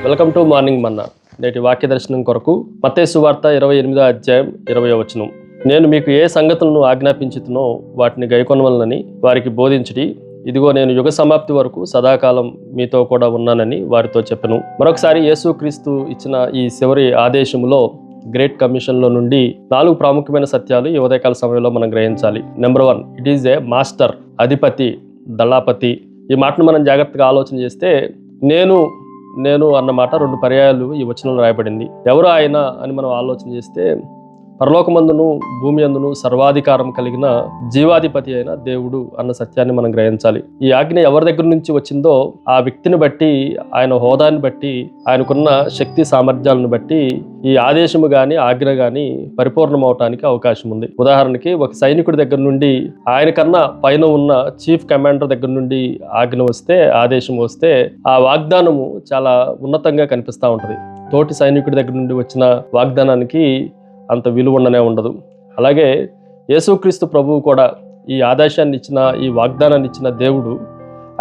Welcome to morning మన్నా. నేటి వాక్య దర్శనం కొరకు మత్తయి సువార్త 28వ అధ్యాయం 20వ వచనం. నేను మీకు ఏ సంగతులను ఆజ్ఞాపించుతునో వాటిని గైకొనవలనని వారికి బోధించుడి. ఇదిగో నేను యుగ సమాప్తి వరకు సదాకాలం మీతో కూడా ఉన్నానని వారితో చెప్పెను. మరొకసారి యేసుక్రీస్తు ఇచ్చిన ఈ చివరి ఆదేశములో గ్రేట్ కమిషన్లో నుండి 4 ప్రాముఖ్యమైన సత్యాలు ఈ ఉదయకాల సమయంలో మనం గ్రహించాలి. Number 1, it is a master, అధిపతి, దళాపతి. ఈ మాటను మనం జాగ్రత్తగా ఆలోచన చేస్తే నేను అన్న మాట 2 పర్యాయాలు ఈ వచనంలో రాయబడింది. ఎవరు ఆయన అని మనం ఆలోచన చేస్తే పరలోకమందును భూమి అందును సర్వాధికారం కలిగిన జీవాధిపతి అయిన దేవుడు అన్న సత్యాన్ని మనం గ్రహించాలి. ఈ ఆజ్ఞ ఎవరి దగ్గర నుంచి వచ్చిందో ఆ వ్యక్తిని బట్టి, ఆయన హోదాని బట్టి, ఆయనకున్న శక్తి సామర్థ్యాలను బట్టి ఈ ఆదేశము గాని ఆజ్ఞ గాని పరిపూర్ణమవటానికి అవకాశం ఉంది. ఉదాహరణకి ఒక సైనికుడి దగ్గర నుండి, ఆయన కన్నా పైన ఉన్న చీఫ్ కమాండర్ దగ్గర నుండి ఆజ్ఞ వస్తే, ఆదేశం వస్తే ఆ వాగ్దానము చాలా ఉన్నతంగా కనిపిస్తూ ఉంటుంది. తోటి సైనికుడి దగ్గర నుండి వచ్చిన వాగ్దానానికి అంత విలువ ఉండనే ఉండదు. అలాగే యేసుక్రీస్తు ప్రభువు కూడా ఈ ఆదేశాన్ని ఇచ్చిన, ఈ వాగ్దానాన్ని ఇచ్చిన దేవుడు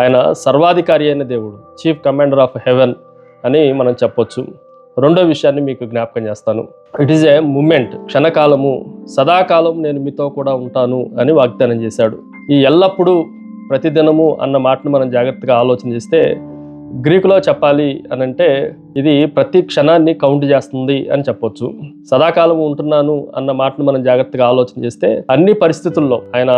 ఆయన సర్వాధికారి అయిన దేవుడు, చీఫ్ కమాండర్ ఆఫ్ హెవెన్ అని మనం చెప్పొచ్చు. రెండో విషయాన్ని మీకు జ్ఞాపకం చేస్తాను. ఇట్ ఈజ్ ఏ మూమెంట్, క్షణకాలము, సదాకాలం నేను మీతో కూడా ఉంటాను అని వాగ్దానం చేశాడు. ఈ ఎల్లప్పుడూ, ప్రతిదినము అన్న మాటను మనం జాగ్రత్తగా ఆలోచన చేస్తే గ్రీకులో చెప్పాలి అని అంటే ఇది ప్రతి క్షణాన్ని కౌంట్ చేస్తుంది అని చెప్పొచ్చు. సదాకాలం ఉంటున్నాను అన్న మాటను మనం జాగ్రత్తగా ఆలోచన చేస్తే అన్ని పరిస్థితుల్లో ఆయన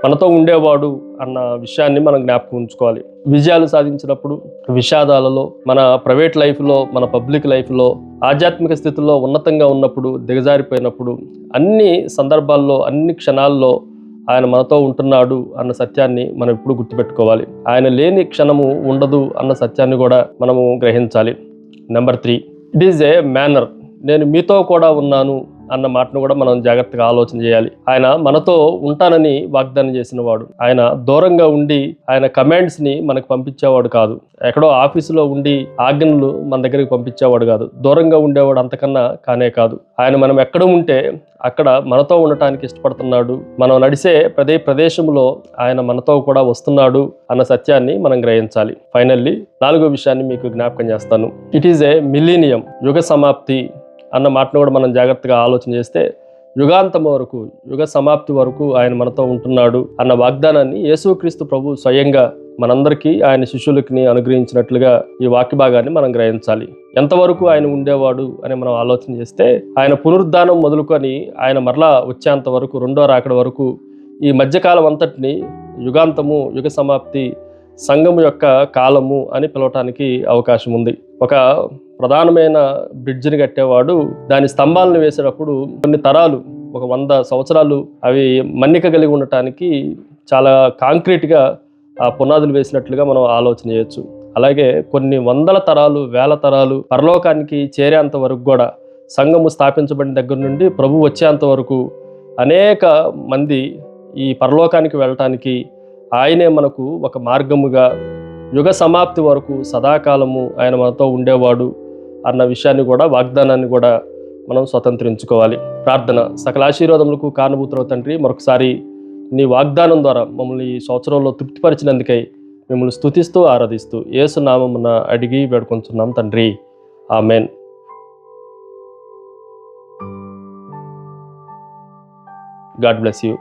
మనతో ఉండేవాడు అన్న విషయాన్ని మనం జ్ఞాపకం ఉంచుకోవాలి. విజయాలు సాధించినప్పుడు, విషాదాలలో, మన ప్రైవేట్ లైఫ్లో, మన పబ్లిక్ లైఫ్లో, ఆధ్యాత్మిక స్థితిలో ఉన్నతంగా ఉన్నప్పుడు, దిగజారిపోయినప్పుడు, అన్ని సందర్భాల్లో, అన్ని క్షణాల్లో ఆయన మనతో ఉంటున్నాడు అన్న సత్యాన్ని మనం ఎప్పుడు గుర్తుపెట్టుకోవాలి. ఆయన లేని క్షణము ఉండదు అన్న సత్యాన్ని కూడా మనము గ్రహించాలి. Number 3, it is a manner, నేను మీతో కూడా ఉన్నాను అన్న మాటను కూడా మనం జాగ్రత్తగా ఆలోచన చేయాలి. ఆయన మనతో ఉంటానని వాగ్దానం చేసిన వాడు. ఆయన దూరంగా ఉండి ఆయన కమాండ్స్ని మనకు పంపించేవాడు కాదు. ఎక్కడో ఆఫీసులో ఉండి ఆజ్ఞలు మన దగ్గరికి పంపించేవాడు కాదు. దూరంగా ఉండేవాడు అంతకన్నా కానే కాదు. మనం ఎక్కడ ఉంటే అక్కడ మనతో ఉండటానికి ఇష్టపడుతున్నాడు. మనం నడిసే ప్రదేశంలో ఆయన మనతో కూడా వస్తున్నాడు అన్న సత్యాన్ని మనం గ్రహించాలి. ఫైనల్లీ 4వ విషయాన్ని మీకు జ్ఞాపకం చేస్తాను. ఇట్ ఈజ్ ఏ మిలీనియం, యుగ సమాప్తి అన్న మాటను కూడా మనం జాగ్రత్తగా ఆలోచన చేస్తే యుగాంతం వరకు, యుగ సమాప్తి వరకు ఆయన మనతో ఉంటున్నాడు అన్న వాగ్దానాన్ని యేసుక్రీస్తు ప్రభు స్వయంగా మనందరికీ, ఆయన శిష్యులకి అనుగ్రహించినట్లుగా ఈ వాక్య భాగాన్ని మనం గ్రహించాలి. ఎంతవరకు ఆయన ఉండేవాడు అని మనం ఆలోచన చేస్తే ఆయన పునరుద్ధానం మొదలుకొని ఆయన మరలా వచ్చేంత వరకు, 2వ రాకడ వరకు, ఈ మధ్యకాలం అంతటిని యుగాంతము, యుగ సమాప్తి, సంఘము యొక్క కాలము అని పిలవటానికి అవకాశం ఉంది. ఒక ప్రధానమైన బ్రిడ్జిని కట్టేవాడు దాని స్తంభాలను వేసేటప్పుడు కొన్ని తరాలు, ఒక 100 సంవత్సరాలు అవి మన్నిక కలిగి ఉండటానికి చాలా కాంక్రీట్గా ఆ పునాదులు వేసినట్లుగా మనం ఆలోచన చేయొచ్చు. అలాగే కొన్ని 100 తరాలు, 1000 తరాలు పరలోకానికి చేరేంత వరకు కూడా, సంఘము స్థాపించబడిన దగ్గర నుండి ప్రభు వచ్చేంత వరకు అనేక మంది ఈ పరలోకానికి వెళ్ళటానికి ఆయనే మనకు ఒక మార్గముగా, యుగ సమాప్తి వరకు సదాకాలము ఆయన మనతో ఉండేవాడు అన్న విషయాన్ని కూడా, వాగ్దానాన్ని కూడా మనం స్వతంత్రించుకోవాలి. ప్రార్థన. సకల ఆశీర్వాదములకు కారణభూతుడవు తండ్రి, మరొకసారి నీ వాగ్దానం ద్వారా మమ్మల్ని ఈ సంవత్సరంలో తృప్తిపరిచినందుకై మిమ్మల్ని స్తుతిస్తూ ఆరాధిస్తూ యేసు నామమున అడిగి వేడుకొంచున్నాం తండ్రి. ఆమెన్. God bless you.